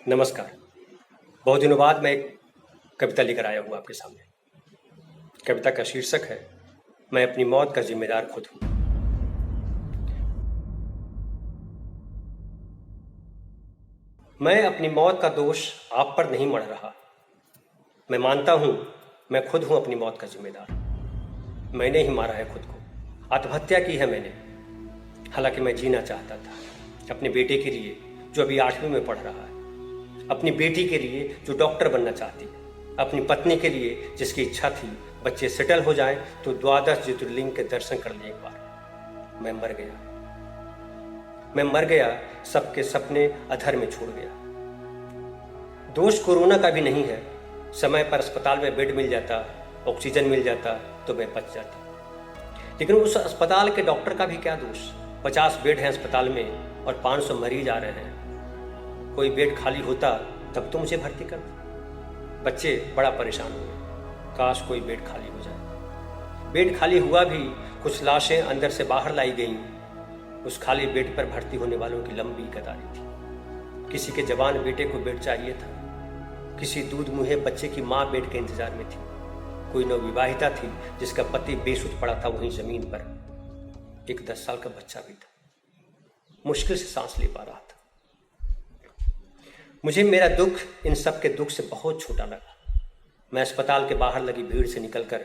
नमस्कार। बहुत दिनों बाद मैं एक कविता लेकर आया हूँ आपके सामने। कविता का शीर्षक है मैं अपनी मौत का जिम्मेदार खुद हूँ। मैं अपनी मौत का दोष आप पर नहीं मढ़ रहा। मैं मानता हूँ मैं खुद हूँ अपनी मौत का जिम्मेदार। मैंने ही मारा है खुद को, आत्महत्या की है मैंने। हालांकि मैं जीना चाहता था अपने बेटे के लिए जो अभी 8वीं में पढ़ रहा है, अपनी बेटी के लिए जो डॉक्टर बनना चाहती है, अपनी पत्नी के लिए जिसकी इच्छा थी बच्चे सेटल हो जाएं तो 12 ज्योतिर्लिंग के दर्शन कर लें एक बार। मैं मर गया, सबके सपने अधर में छोड़ गया। दोष कोरोना का भी नहीं है। समय पर अस्पताल में बेड मिल जाता, ऑक्सीजन मिल जाता तो मैं बच जाता। लेकिन उस अस्पताल के डॉक्टर का भी क्या दोष? 50 बेड हैं अस्पताल में और 500 मरीज आ रहे हैं। कोई बेड खाली होता तब तो मुझे भर्ती करता। बच्चे बड़ा परेशान हुए, काश कोई बेड खाली हो जाए। बेड खाली हुआ भी, कुछ लाशें अंदर से बाहर लाई गईं। उस खाली बेड पर भर्ती होने वालों की लंबी कतारें थी। किसी के जवान बेटे को बेड चाहिए था, किसी दूध मुहे बच्चे की माँ बेड के इंतजार में थी। कोई नवविवाहिता थी जिसका पति बेसुध पड़ा था वहीं जमीन पर। एक 10 साल का बच्चा भी था, मुश्किल से सांस ले पा रहा था। मुझे मेरा दुख इन सब के दुख से बहुत छोटा लगा। मैं अस्पताल के बाहर लगी भीड़ से निकलकर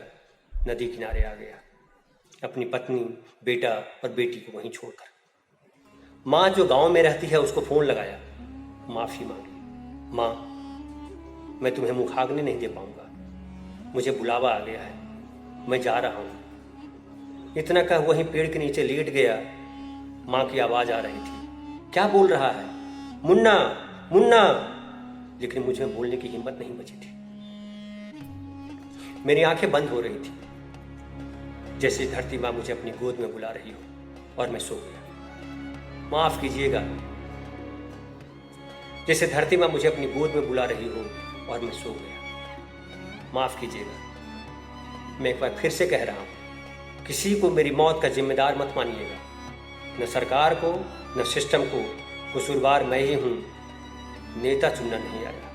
नदी किनारे आ गया, अपनी पत्नी, बेटा और बेटी को वहीं छोड़कर। माँ जो गांव में रहती है उसको फोन लगाया, माफी मांगी। माँ, मैं तुम्हें मुखाग्नि नहीं दे पाऊंगा, मुझे बुलावा आ गया है, मैं जा रहा हूं। इतना कह वहीं पेड़ के नीचे लेट गया। माँ की आवाज आ रही थी, क्या बोल रहा है? मुन्ना, मुन्ना। लेकिन मुझे बोलने की हिम्मत नहीं बची थी। मेरी आंखें बंद हो रही थी, जैसे धरती माँ मुझे अपनी गोद में बुला रही हो, और मैं सो गया। माफ कीजिएगा। जैसे धरती माँ मुझे अपनी गोद में बुला रही हो और मैं सो गया। माफ कीजिएगा। मैं एक बार फिर से कह रहा हूं, किसी को मेरी मौत का जिम्मेदार मत मानिएगा। न सरकार को, न सिस्टम को। कसूरवार मैं ही हूं, नेता चुनना नहीं आया।